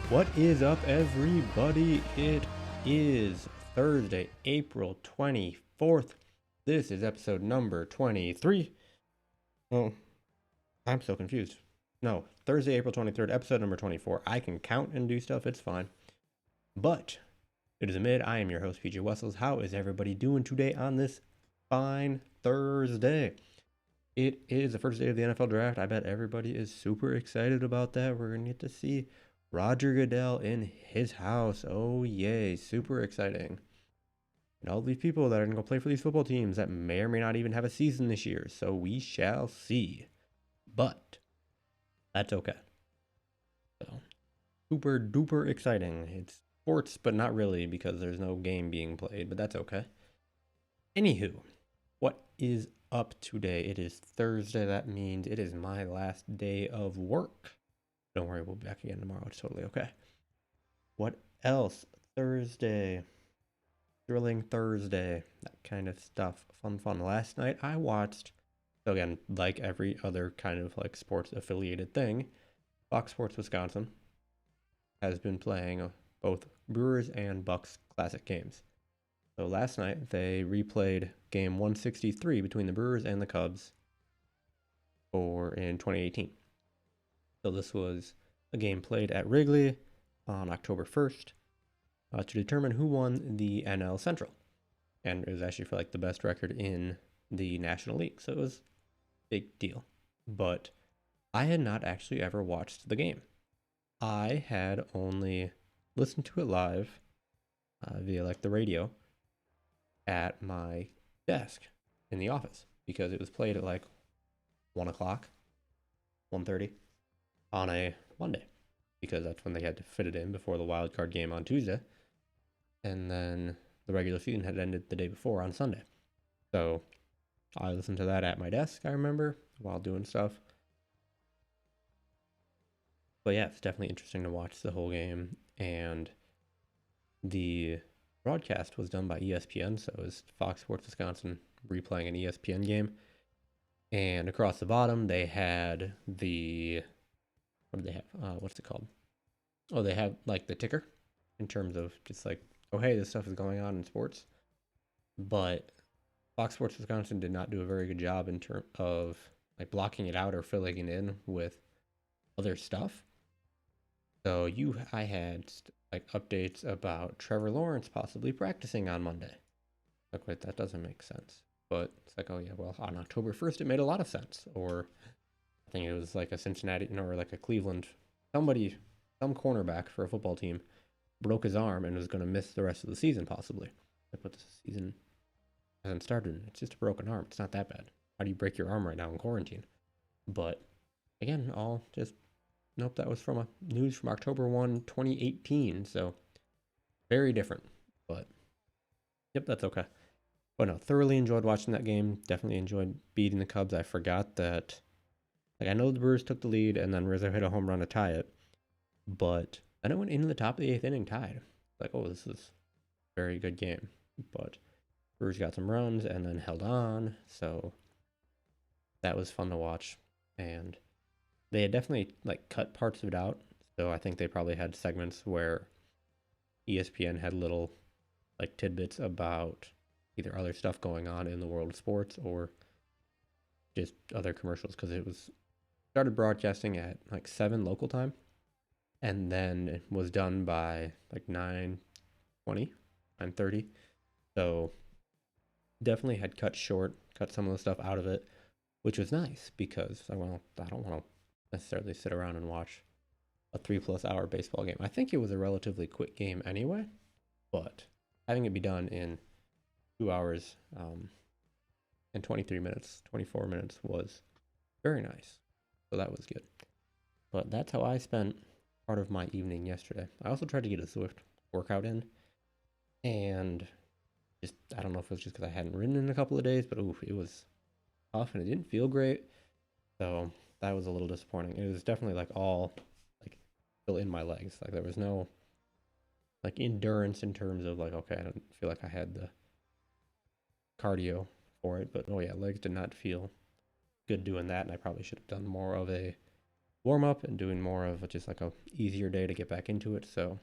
What is up, everybody? It is Thursday, April 24th. This is episode number 23. Oh, I'm so confused. No, Thursday, April 23rd, episode number 24. I can count and do stuff, it's fine. But it is AMID. I am your host, PJ Wessels. How is everybody doing today on this fine Thursday? It is the first day of the NFL draft. I bet everybody is super excited about that. We're going to get to see Roger Goodell in his house. Oh, yay. Super exciting. And all these people that are going to go play for these football teams that may or may not even have a season this year. So we shall see. But that's okay. So super duper exciting. It's sports, but not really because there's no game being played, but that's okay. Anywho, what is up today? It is Thursday. That means it is my last day of work. Don't worry, we'll be back again tomorrow. It's totally okay. What else? Thursday. Thrilling Thursday. That kind of stuff. Fun. Last night I watched, so again, like every other kind of like sports affiliated thing, Fox Sports Wisconsin has been playing both Brewers and Bucks classic games. So last night they replayed game 163 between the Brewers and the Cubs in 2018. So this was a game played at Wrigley on October 1st to determine who won the NL Central. And it was actually for like the best record in the National League. So it was a big deal. But I had not actually ever watched the game. I had only listened to it live via like the radio at my desk in the office because it was played at like 1 o'clock, 1:30 on a Monday because that's when they had to fit it in before the wild card game on Tuesday. And then the regular season had ended the day before on Sunday. So I listened to that at my desk, I remember, while doing stuff. But yeah, it's definitely interesting to watch the whole game. And the broadcast was done by ESPN, so it was Fox Sports Wisconsin replaying an ESPN game. And across the bottom, they had what do they have? What's it called? Oh, they have like the ticker in terms of just like, oh, hey, this stuff is going on in sports. But Fox Sports Wisconsin did not do a very good job in terms of like blocking it out or filling it in with other stuff. So I had like updates about Trevor Lawrence possibly practicing on Monday. Like, wait, that doesn't make sense. But it's like, oh yeah, well, on October 1st, it made a lot of sense. Or I think it was like a Cincinnati, or like a Cleveland, some cornerback for a football team broke his arm and was going to miss the rest of the season possibly. But the season hasn't started. It's just a broken arm. It's not that bad. How do you break your arm right now in quarantine? But again, all just, nope, that was from a news from October 1, 2018. So very different. But yep, that's okay. But no, thoroughly enjoyed watching that game. Definitely enjoyed beating the Cubs. I forgot that, like, I know the Brewers took the lead and then Rizzo hit a home run to tie it. But then it went into the top of the 8th inning tied. Like, oh, this is a very good game. But Brewers got some runs and then held on. So that was fun to watch. And they had definitely like cut parts of it out. So I think they probably had segments where ESPN had little like tidbits about either other stuff going on in the world of sports or just other commercials, because it was started broadcasting at like 7 local time and then it was done by like 9:20, 9:30. So definitely had cut some of the stuff out of it, which was nice because, well, I don't want to necessarily sit around and watch a 3+ hour baseball game. I think it was a relatively quick game anyway, but having it be done in 2 hours and 23 minutes, 24 minutes was very nice. So that was good. But that's how I spent part of my evening yesterday. I also tried to get a Zwift workout in, and just, I don't know if it was just because I hadn't ridden in a couple of days, but it was tough and it didn't feel great. So that was a little disappointing. It was definitely like all like still in my legs. Like there was no like endurance in terms of like, okay, I don't feel like I had the cardio for it, but oh yeah, legs did not feel good doing that, and I probably should have done more of a warm up and doing more of just like a easier day to get back into it. So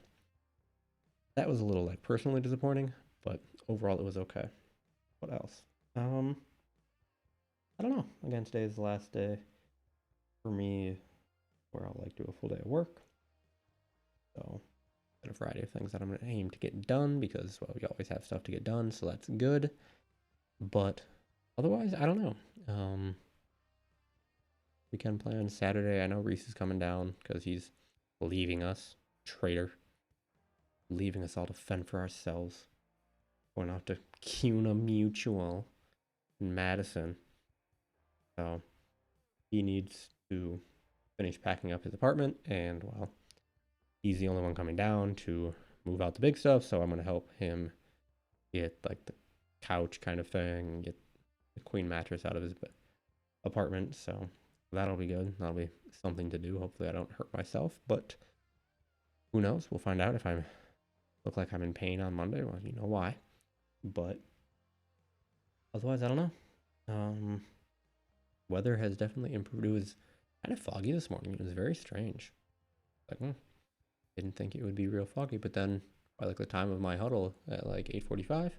that was a little like personally disappointing, but overall it was okay. What else? I don't know. Again, today is the last day for me where I'll like do a full day of work. So got a variety of things that I'm gonna aim to get done because well, we always have stuff to get done, so that's good. But otherwise, I don't know. Weekend plans Saturday. I know Reese is coming down because he's leaving us. Traitor. Leaving us all to fend for ourselves. Going off to CUNA Mutual in Madison. So he needs to finish packing up his apartment, and well, he's the only one coming down to move out the big stuff. So I'm gonna help him get like the couch kind of thing, get the queen mattress out of his apartment. So that'll be good. That'll be something to do. Hopefully I don't hurt myself, but who knows? We'll find out. If I look like I'm in pain on Monday, well, you know why. But otherwise, I don't know. Weather has definitely improved. It was kind of foggy this morning. It was very strange. Like, didn't think it would be real foggy, but then by like the time of my huddle at like 8:45,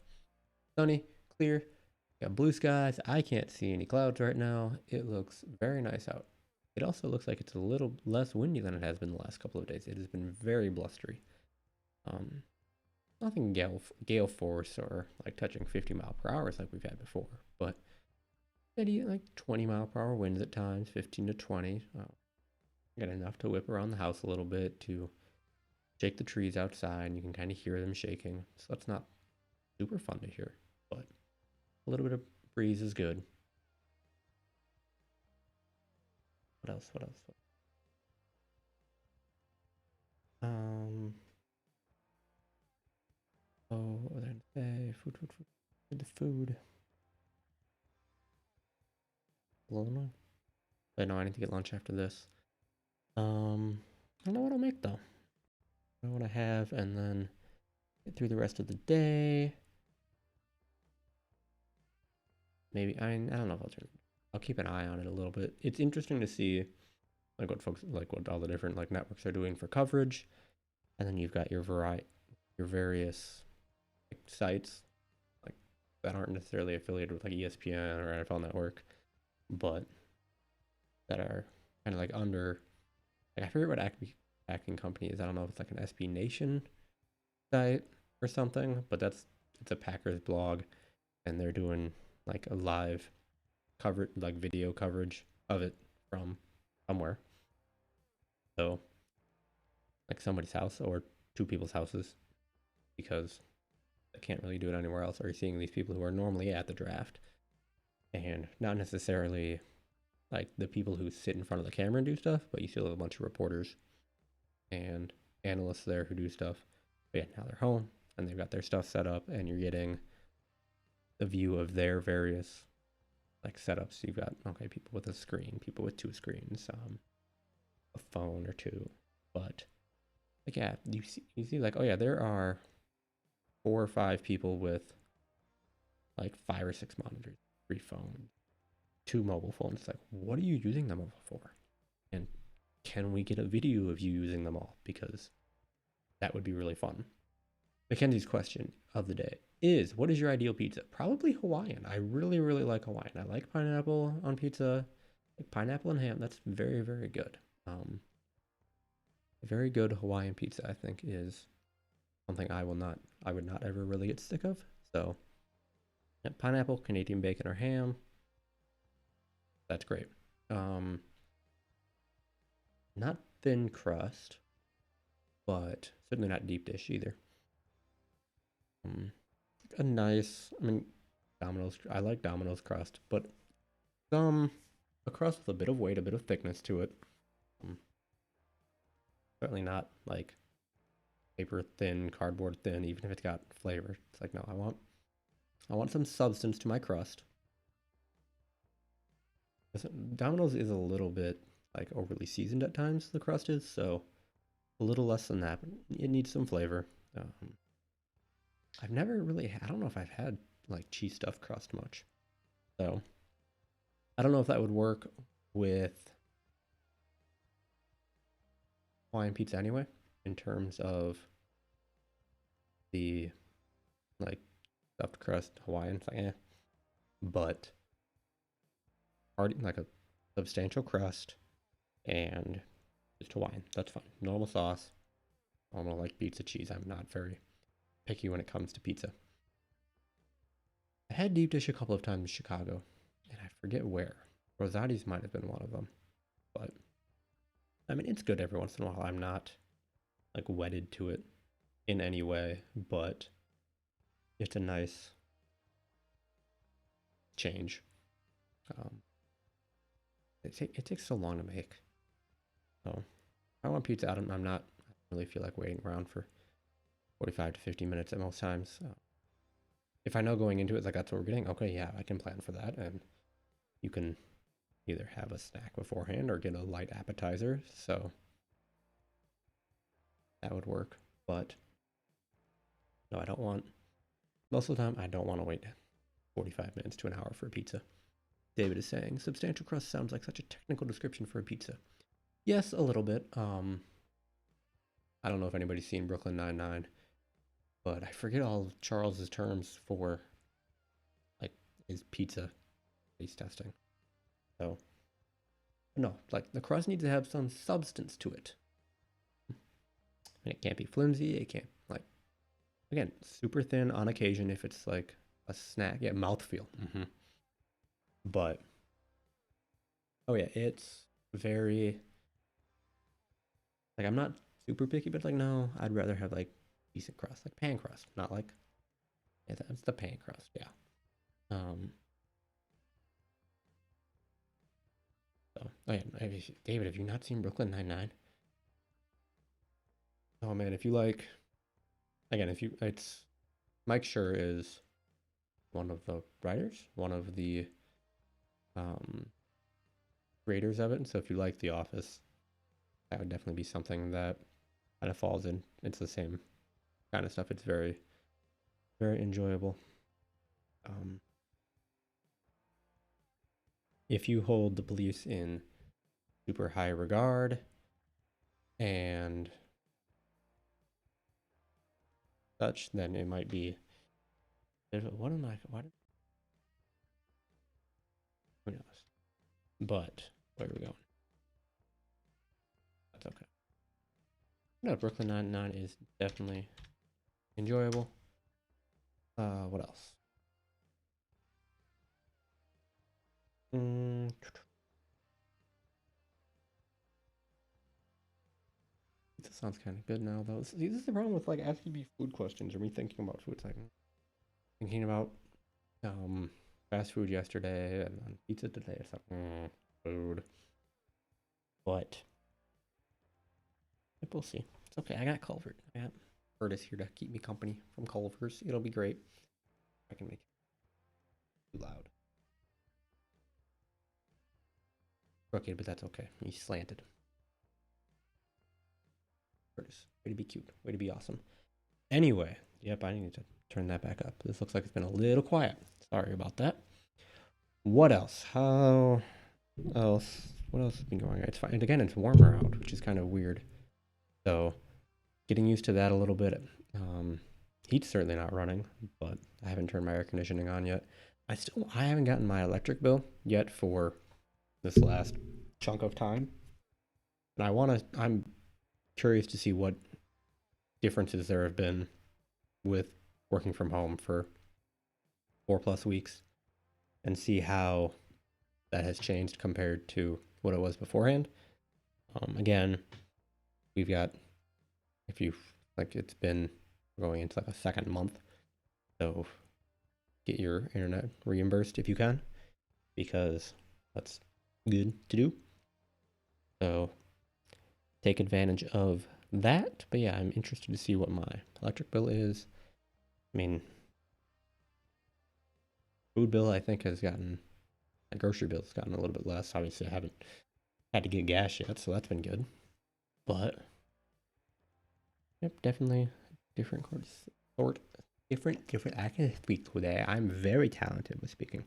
sunny, clear, got blue skies. I can't see any clouds right now. It looks very nice out. It also looks like it's a little less windy than it has been the last couple of days. It has been very blustery. Nothing gale force or like touching 50 mph like we've had before, but steady like 20 mph winds at times, 15 to 20. Got enough to whip around the house a little bit to shake the trees outside, and you can kind of hear them shaking. So that's not super fun to hear, but a little bit of breeze is good. What else? What else? Oh, what was I gonna say? Food. The food. Blown. But no, I need to get lunch after this. I don't know what I'll make though. I know what I have, and then get through the rest of the day. Maybe I don't know if I'll keep an eye on it a little bit. It's interesting to see like what all the different like networks are doing for coverage, and then you've got your various like, sites like that aren't necessarily affiliated with like ESPN or NFL Network, but that are kind of like under. Like, I forget what acting company is. I don't know if it's like an SB Nation site or something, but it's a Packers blog, and they're doing like a live cover, like video coverage of it from somewhere. So like somebody's house or two people's houses, because I can't really do it anywhere else. Are you seeing these people who are normally at the draft and not necessarily like the people who sit in front of the camera and do stuff, but you still have a bunch of reporters and analysts there who do stuff. But yeah, now they're home and they've got their stuff set up, and you're getting the view of their various like setups. You've got people with a screen, people with two screens, a phone or two, but like yeah, you see like, oh yeah, there are 4 or 5 people with like 5 or 6 monitors, 3 phones, 2 mobile phones. It's like, what are you using them all for? And can we get a video of you using them all? Because that would be really fun. Mackenzie's question of the day is, what is your ideal pizza? Probably Hawaiian. I really, really like Hawaiian. I like pineapple on pizza, like pineapple and ham. That's very, very good. Very good Hawaiian pizza, I think, is something I would not ever really get sick of. So, yeah, pineapple, Canadian bacon, or ham. That's great. Not thin crust, but certainly not deep dish either. A nice, Domino's. I like Domino's crust, but a crust with a bit of weight, a bit of thickness to it. Certainly not like paper thin, cardboard thin, even if it's got flavor. It's like, no, I want some substance to my crust. Domino's is a little bit like overly seasoned at times, the crust is, so a little less than that, but it needs some flavor. I've never really, I don't know if I've had like cheese stuffed crust much. So I don't know if that would work with Hawaiian pizza anyway, in terms of the like stuffed crust Hawaiian. It's like, but hearty, like a substantial crust and just Hawaiian. That's fine. Normal sauce, normal like pizza cheese. I'm not very picky when it comes to pizza. I had deep dish a couple of times in Chicago, and I forget where. Rosati's might have been one of them, but I mean it's good every once in a while. I'm not like wedded to it in any way, but it's a nice change. Um, it takes so long to make. So I want pizza out. I'm not I don't really feel like waiting around for 45 to 50 minutes at most times. If I know going into it, like that's what we're getting, okay, yeah, I can plan for that. And you can either have a snack beforehand or get a light appetizer. So that would work. But no, I don't want, most of the time, I don't want to wait 45 minutes to an hour for a pizza. David is saying, substantial crust sounds like such a technical description for a pizza. Yes, a little bit. I don't know if anybody's seen Brooklyn Nine-Nine, but I forget all of Charles's terms for like his pizza taste testing. So no, like the crust needs to have some substance to it. And it can't be flimsy. It can't like again super thin on occasion if it's like a snack. Yeah, mouthfeel. But oh yeah, it's very like I'm not super picky, but like no, I'd rather have like decent crust, like pan crust, not like yeah, that's the pan crust. Yeah. Um. So oh yeah, David, have you not seen Brooklyn Nine-Nine? Oh man, if you like, again, if you, it's Mike Schur is one of the writers, one of the um, creators of it. And so if you like The Office, that would definitely be something that kind of falls in. It's the same kind of stuff. It's very, very enjoyable. If you hold the police in super high regard and such, then it might be. What am I? What? Who knows? But where are we going? That's okay. No, Brooklyn Nine-Nine is definitely enjoyable. What else? That sounds kind of good now, though. See, this is the problem with like asking me food questions or me thinking about food. It's like thinking about fast food yesterday and then pizza today. It's like food, but we'll see. It's okay. I got Culver. I got Curtis here to keep me company from Culver's. It'll be great. I can make it too loud. Okay, but that's okay. He's slanted. Curtis, way to be cute. Way to be awesome. Anyway, yep, I need to turn that back up. This looks like it's been a little quiet. Sorry about that. What else? How else? What else has been going on? It's fine. And again, it's warmer out, which is kind of weird. So getting used to that a little bit. Heat's certainly not running, but I haven't turned my air conditioning on yet. I haven't gotten my electric bill yet for this last chunk of time. And I'm curious to see what differences there have been with working from home for 4+ weeks and see how that has changed compared to what it was beforehand. Again, we've got, if you like, it's been going into like a second month. So get your internet reimbursed if you can, because that's good to do. So take advantage of that. But yeah, I'm interested to see what my electric bill is. I mean, food bill I think has gotten, a grocery bill has gotten a little bit less. Obviously, I haven't had to get gas yet, so that's been good. But yep, definitely different sort. Different. I can speak today. I'm very talented with speaking.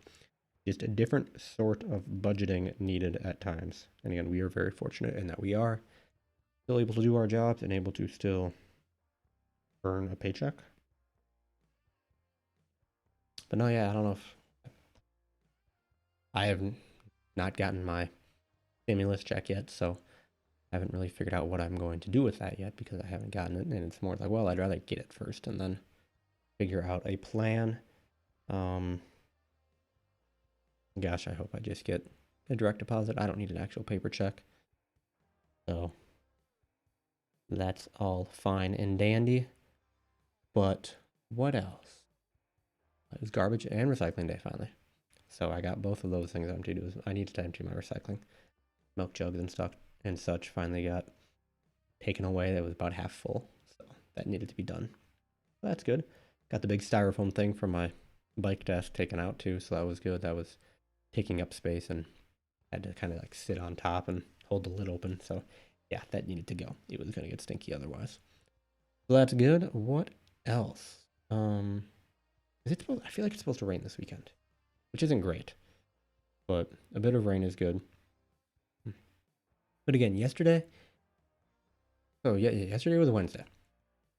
Just a different sort of budgeting needed at times. And again, we are very fortunate in that we are still able to do our jobs and able to still earn a paycheck. But no, yeah, I don't know if I have not gotten my stimulus check yet, so I haven't really figured out what I'm going to do with that yet because I haven't gotten it. And it's more like, well, I'd rather get it first and then figure out a plan. Gosh, I hope I just get a direct deposit. I don't need an actual paper check. So that's all fine and dandy. But what else? It was garbage and recycling day finally. So I got both of those things emptied. I needed to empty my recycling. Milk jugs and stuff and such finally got taken away. That was about half full. So that needed to be done. So that's good. Got the big styrofoam thing from my bike desk taken out too. So that was good. That was taking up space and had to kind of like sit on top and hold the lid open. So yeah, that needed to go. It was going to get stinky otherwise. So that's good. What else? Is it supposed, I feel like it's supposed to rain this weekend, which isn't great, but a bit of rain is good. But again, yesterday, yesterday was Wednesday.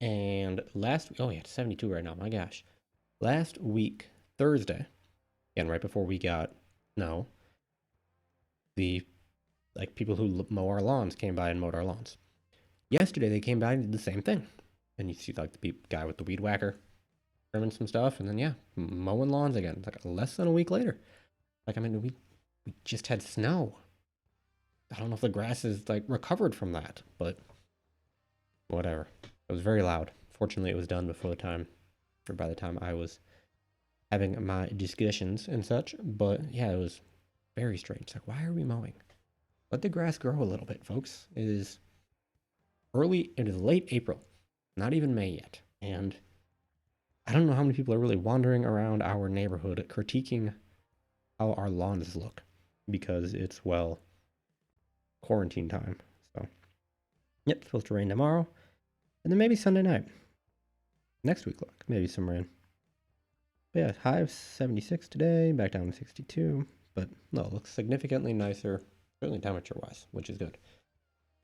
And oh yeah, it's 72 right now. My gosh. Last week, Thursday, again, right before we got snow, the people who mow our lawns came by and mowed our lawns. Yesterday, they came by and did the same thing. And you see like the guy with the weed whacker trimming some stuff, and then yeah, mowing lawns again. It's like less than a week later. Like, I mean, we just had snow. I don't know if the grass is like recovered from that, but whatever. It was very loud. Fortunately, it was done before the time, or by the time I was having my discussions and such. But yeah, it was very strange. Like, why are we mowing? Let the grass grow a little bit, folks. It is late April, not even May yet. And I don't know how many people are really wandering around our neighborhood critiquing how our lawns look because it's, well, quarantine time. So, yep, it's supposed to rain tomorrow. And then maybe Sunday night. Next week, look, maybe some rain. But yeah, high of 76 today, back down to 62. But no, it looks significantly nicer, certainly temperature-wise, which is good.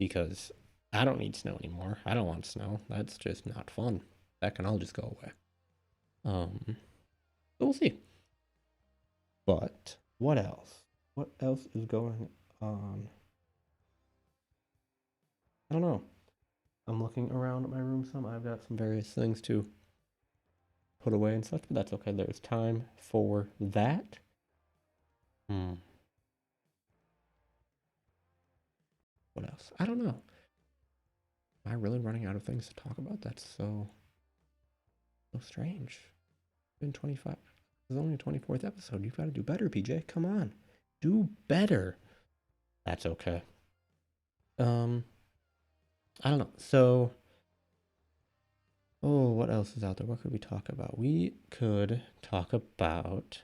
Because I don't need snow anymore. I don't want snow. That's just not fun. That can all just go away. So we'll see. But what else? What else is going on? I don't know. I'm looking around my room some. I've got some various things to put away and such, but that's okay. There's time for that. What else? I don't know. Am I really running out of things to talk about? That's so strange. It's been 25. This is only the 24th episode. You've got to do better, PJ. Come on. Do better. That's okay. I don't know. So, what else is out there? What could we talk about? We could talk about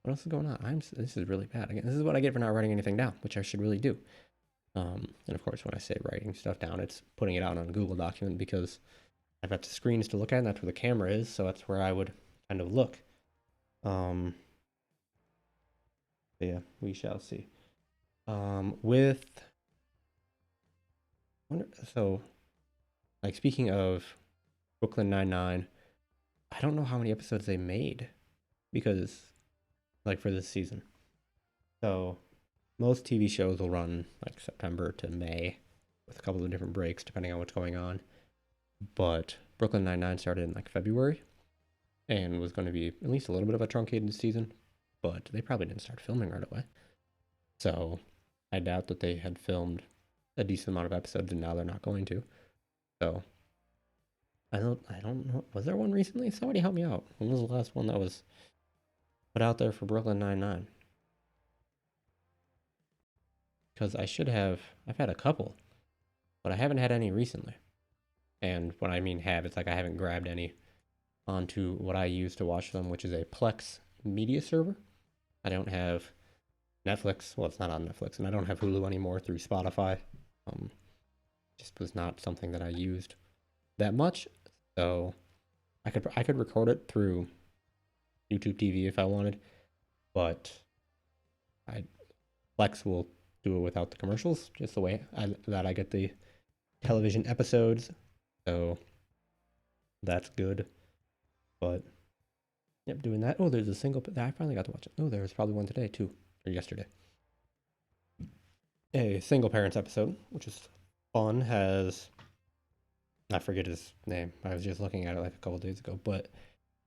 what else is going on. This is really bad. Again, this is what I get for not writing anything down, which I should really do. And of course, when I say writing stuff down, it's putting it out on a Google document because I've got the screens to look at, and that's where the camera is, so that's where I would kind of look. Yeah, we shall see. Like speaking of Brooklyn Nine-Nine, I don't know how many episodes they made because, like, for this season. So most TV shows will run like September to May with a couple of different breaks depending on what's going on. But Brooklyn Nine-Nine started in like February and was going to be at least a little bit of a truncated season, but they probably didn't start filming right away. So I doubt that they had filmed a decent amount of episodes and now they're not going to. So I don't know. Was there one recently? Somebody help me out. When was the last one that was put out there for Brooklyn Nine-Nine? Because I've had a couple, but I haven't had any recently. And when I mean have, it's like I haven't grabbed any onto what I use to watch them, which is a Plex media server. I don't have Netflix. Well, it's not on Netflix, and I don't have Hulu anymore through Spotify. Just was not something that I used that much. So I could record it through YouTube TV if I wanted, but Plex will do it without the commercials, just the way that I get the television episodes. So that's good. But yep, doing that. Oh, there's a single that I finally got to watch it. Oh, there was probably one today too, or yesterday. A single parents episode, which is fun. Has I forget his name. I was just looking at it like a couple days ago. But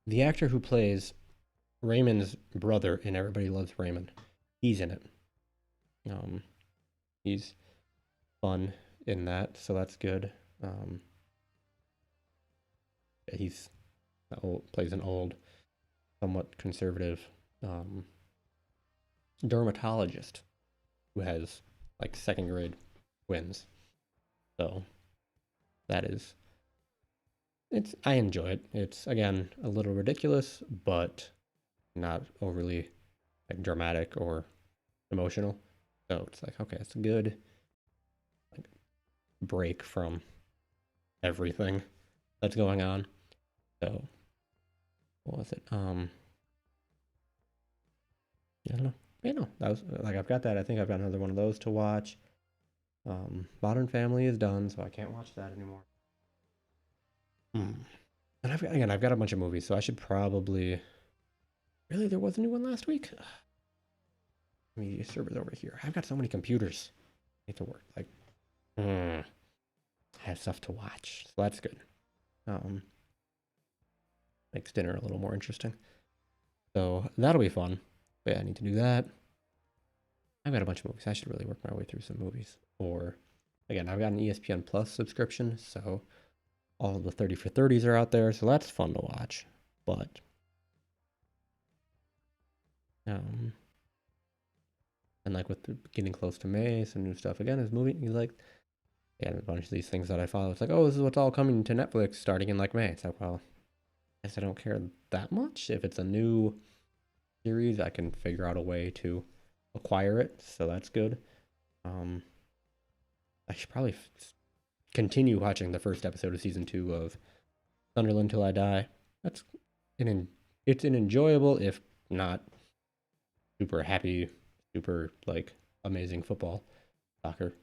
the actor who plays Raymond's brother in Everybody Loves Raymond, he's in it. He's fun in that, so that's good. He's plays an old, somewhat conservative dermatologist who has like second grade twins. So that is I enjoy it. It's again a little ridiculous, but not overly like dramatic or emotional. So it's like, okay, it's a good like break from everything that's going on. So what was it? I don't know. Yeah, no, that was like I've got that. I think I've got another one of those to watch. Modern Family is done, so I can't watch that anymore. And I've got a bunch of movies, so I should probably. Really, there was a new one last week. Media servers over here. I've got so many computers. I need to work. Like, I have stuff to watch, so that's good. Makes dinner a little more interesting. So that'll be fun. But yeah, I need to do that. I've got a bunch of movies. I should really work my way through some movies. Or, again, I've got an ESPN Plus subscription, so all the 30 for 30s are out there, so that's fun to watch. But, and like with getting close to May, some new stuff again is moving. You like, yeah, a bunch of these things that I follow. It's like, oh, this is what's all coming to Netflix starting in like May. It's like, well, I guess I don't care that much. If it's a new series, I can figure out a way to acquire it, so that's good. I should probably continue watching the first episode of season 2 of Sunderland Till I Die. It's an enjoyable, if not super happy, super like amazing football, soccer.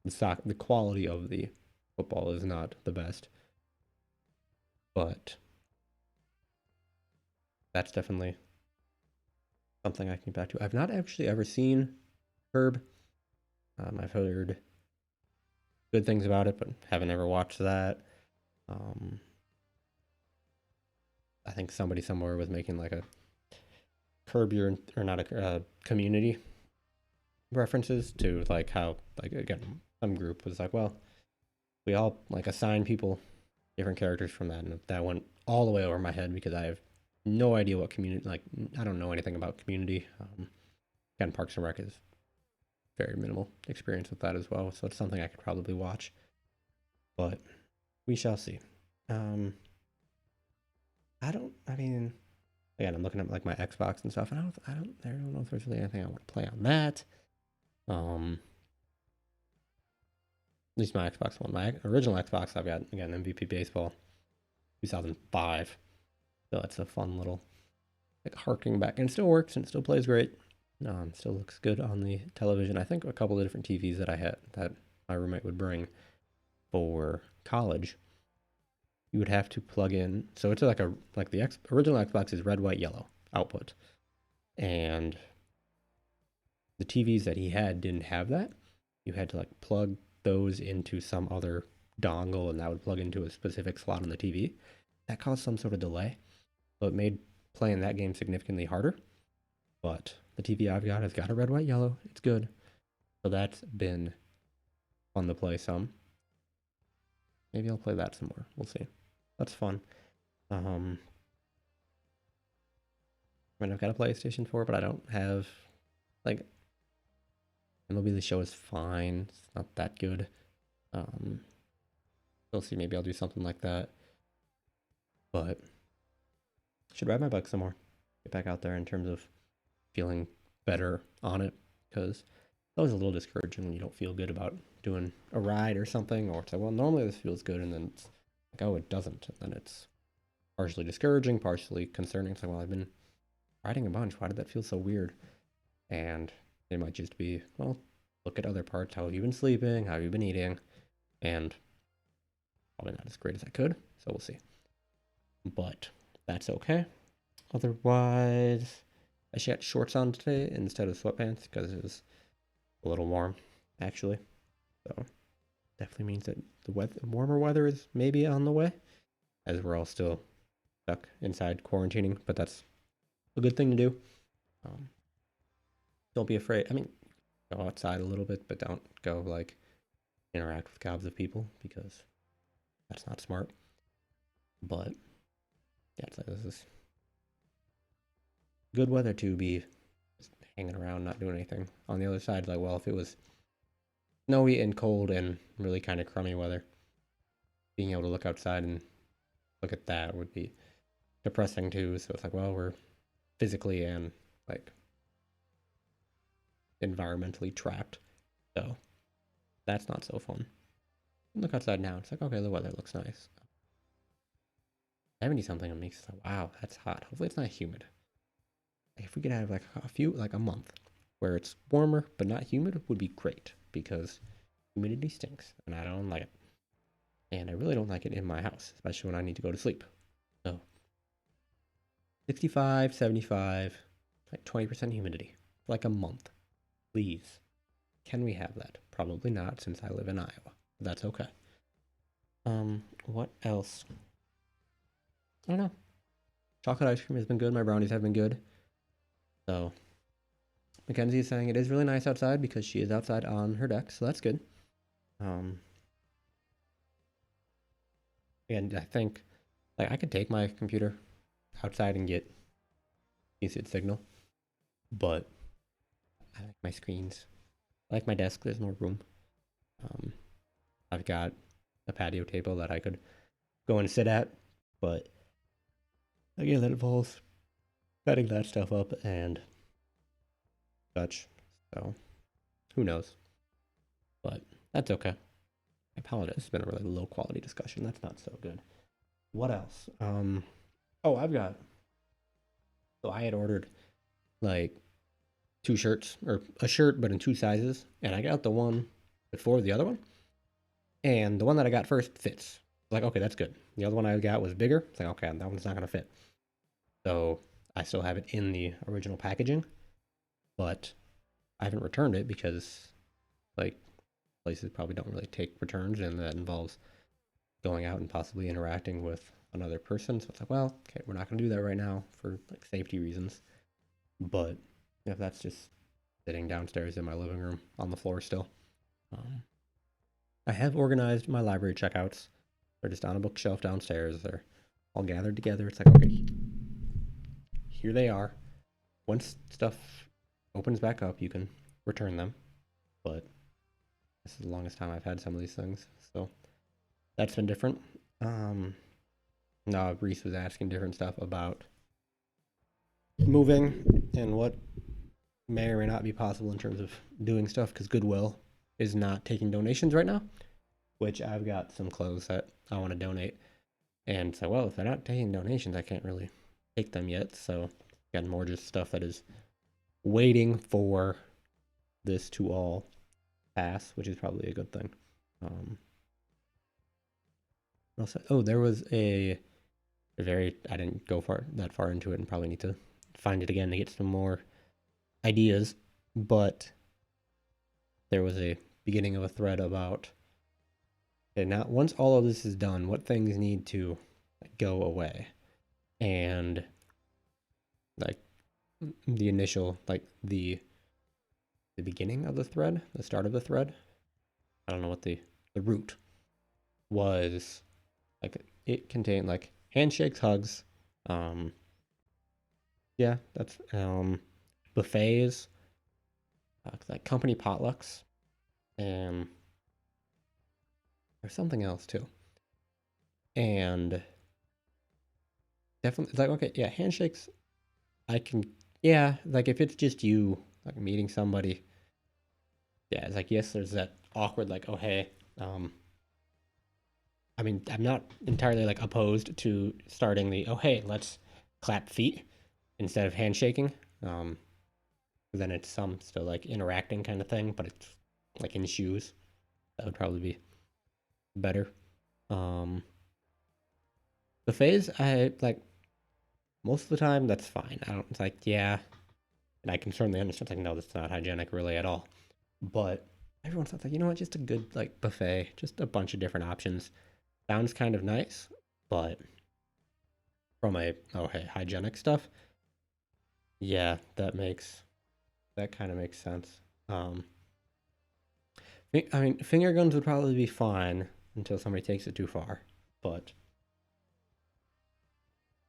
The quality of the football is not the best, but that's definitely something I can get back to. I've not actually ever seen Herb. I've heard good things about it, but haven't ever watched that. I think somebody somewhere was making like a Curb Your or not a Community references to like how like again some group was like, well, we all like assign people different characters from that, and that went all the way over my head because I have no idea what Community like. I don't know anything about Community. Again, Parks and Rec is very minimal experience with that as well, so it's something I could probably watch, but we shall see. I mean, again, I'm looking at like my Xbox and stuff, and I don't know if there's really anything I want to play on that. At least my Xbox One. My original Xbox, I've got again MVP Baseball, 2005. So it's a fun little like harking back, and it still works and it still plays great. Still looks good on the television. I think a couple of different TVs that I had that my roommate would bring for college. You would have to plug in. So it's like the original Xbox is red, white, yellow output, and the TVs that he had didn't have that. You had to like plug those into some other dongle, and that would plug into a specific slot on the TV. That caused some sort of delay, so it made playing that game significantly harder. But the TV I've got has got a red, white, yellow. It's good. So that's been fun to play some. Maybe I'll play that some more. We'll see. That's fun. I mean, I've got a PlayStation 4, but I don't have like MLB The Show is fine. It's not that good. We'll see. Maybe I'll do something like that. But should ride my bike some more. Get back out there in terms of feeling better on it, because it's always a little discouraging when you don't feel good about doing a ride or something, or it's like, well, normally this feels good, and then it's like, oh, it doesn't, and then it's partially discouraging, partially concerning. It's like, well, I've been riding a bunch. Why did that feel so weird? And It might just be, well, look at other parts. How have you been sleeping? How have you been eating? And probably not as great as I could. So we'll see. But that's okay. Otherwise, I should had shorts on today instead of sweatpants because it was a little warm, actually. So definitely means that the warmer weather is maybe on the way, as we're all still stuck inside quarantining. But that's a good thing to do. Um, don't be afraid. I mean, go outside a little bit, but don't go like interact with gobs of people because that's not smart. But yeah, it's like this is good weather to be just hanging around, not doing anything. On the other side, like, well, if it was snowy and cold and really kind of crummy weather, being able to look outside and look at that would be depressing too. So it's like, well, we're physically and like environmentally trapped. So that's not so fun. Look outside now. It's like, okay, the weather looks nice. 70 something, it makes it like, wow, that's hot. Hopefully it's not humid. If we could have like a month where it's warmer but not humid would be great because humidity stinks and I don't like it. And I really don't like it in my house, especially when I need to go to sleep. So 65, 75, like 20% humidity for like a month. Please. Can we have that? Probably not since I live in Iowa. That's okay. What else? I don't know. Chocolate ice cream has been good. My brownies have been good. So Mackenzie is saying it is really nice outside because she is outside on her deck, so that's good. And I think like I could take my computer outside and get decent signal, but I like my screens. I like my desk. There's more room. I've got a patio table that I could go and sit at, but again, that involves setting that stuff up and such. So who knows? But that's okay. I apologize. It's been a really low quality discussion. That's not so good. What else? Oh, I've got. So I had ordered like two shirts or a shirt, but in two sizes, and I got the one before the other one, and the one that I got first fits. Like, okay, that's good. The other one I got was bigger. It's like, okay, that one's not gonna fit. So I still have it in the original packaging, but I haven't returned it because like places probably don't really take returns, and that involves going out and possibly interacting with another person. So it's like, well, okay, we're not gonna do that right now for like safety reasons. But if that's just sitting downstairs in my living room on the floor still. I have organized my library checkouts. They're just on a bookshelf downstairs. They're all gathered together. It's like, okay, here they are. Once stuff opens back up, you can return them. But this is the longest time I've had some of these things. So that's been different. Now Reese was asking different stuff about moving and what may or may not be possible in terms of doing stuff because Goodwill is not taking donations right now, which I've got some clothes that I want to donate. And so, well, if they're not taking donations, I can't really take them yet. So, got more just stuff that is waiting for this to all pass, which is probably a good thing. Also, there was a very, I didn't go that far into it and probably need to find it again to get some more ideas, but there was a beginning of a thread about, okay, now once all of this is done, what things need to go away? And like the initial, like the beginning of the thread, the start of the thread, I don't know what the root was. Like it contained like handshakes, hugs, yeah, that's buffets, like company potlucks, and there's something else too. And definitely, like, okay, yeah, handshakes, I can, yeah, like if it's just you, like meeting somebody, yeah, it's like, yes, there's that awkward, like, oh, hey, I mean, I'm not entirely like opposed to starting the, oh, hey, let's clap feet instead of handshaking. Then it's some still like interacting kind of thing, but it's like in shoes. That would probably be better. Um, Buffets, I like most of the time. That's fine. I don't. It's like yeah, and I can certainly understand. Like no, that's not hygienic really at all. But everyone's like, you know what? Just a good like buffet, just a bunch of different options. Sounds kind of nice, but from a hey hygienic stuff, yeah, that kind of makes sense. Um, I mean, finger guns would probably be fine until somebody takes it too far, but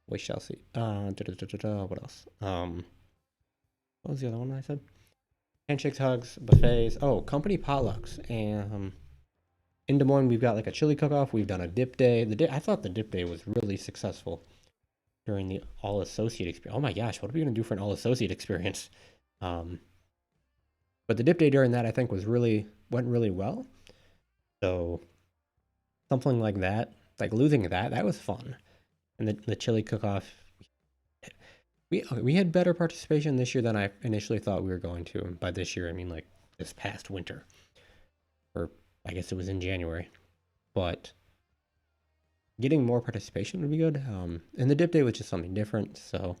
we shall see. What else? What was the other one I said? Handshakes, hugs, buffets. Oh, company potlucks. And in Des Moines, we've got like a chili cook-off. We've done a dip day. I thought the dip day was really successful during the all associate experience. Oh my gosh, what are we gonna do for an all associate experience? Um, but the dip day during that I think went really well. So something like that, like losing that was fun. And the chili cook-off, we had better participation this year than I initially thought we were going to. And by this year, I mean like this past winter, or I guess it was in January. But getting more participation would be good. And the dip day was just something different, so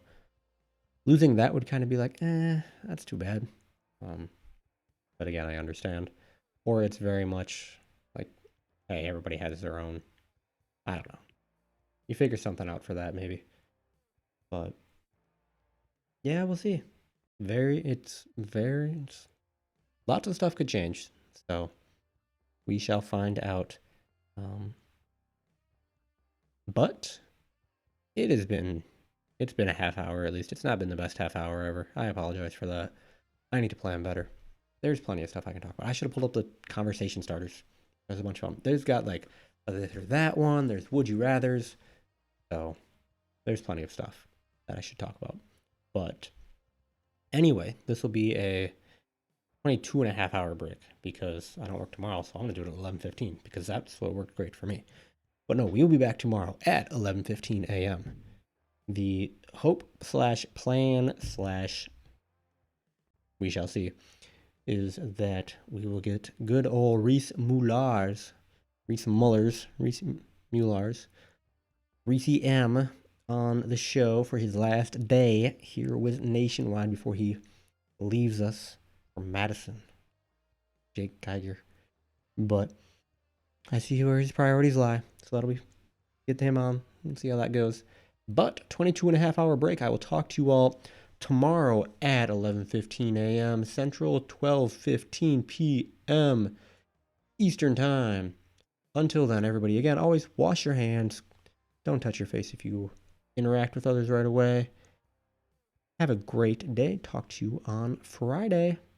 losing that would kind of be like, that's too bad. Um, but again, I understand. Or it's very much like, hey, everybody has their own. I don't know. You figure something out for that maybe. But yeah, we'll see. It's lots of stuff could change. So we shall find out. Um, but it's been a half hour at least. It's not been the best half hour ever. I apologize for that. I need to plan better. There's plenty of stuff I can talk about. I should have pulled up the conversation starters. There's a bunch of them. There's got like there's that one. There's would you rather's. So there's plenty of stuff that I should talk about. But anyway, this will be a 22 and a half hour break because I don't work tomorrow, so I'm gonna do it at 11:15 because that's what worked great for me. But no, we will be back tomorrow at 11:15 a.m. The hope slash plan slash we shall see is that we will get good old Reese Mullars, Reese Mullars, Reese M on the show for his last day here with Nationwide before he leaves us for Madison. Jake Geiger. But I see where his priorities lie. So that'll be get to him on and see how that goes. But 22 and a half hour break. I will talk to you all tomorrow at 11:15 a.m. Central, 12:15 p.m. Eastern Time. Until then, everybody, again, always wash your hands. Don't touch your face if you interact with others right away. Have a great day. Talk to you on Friday.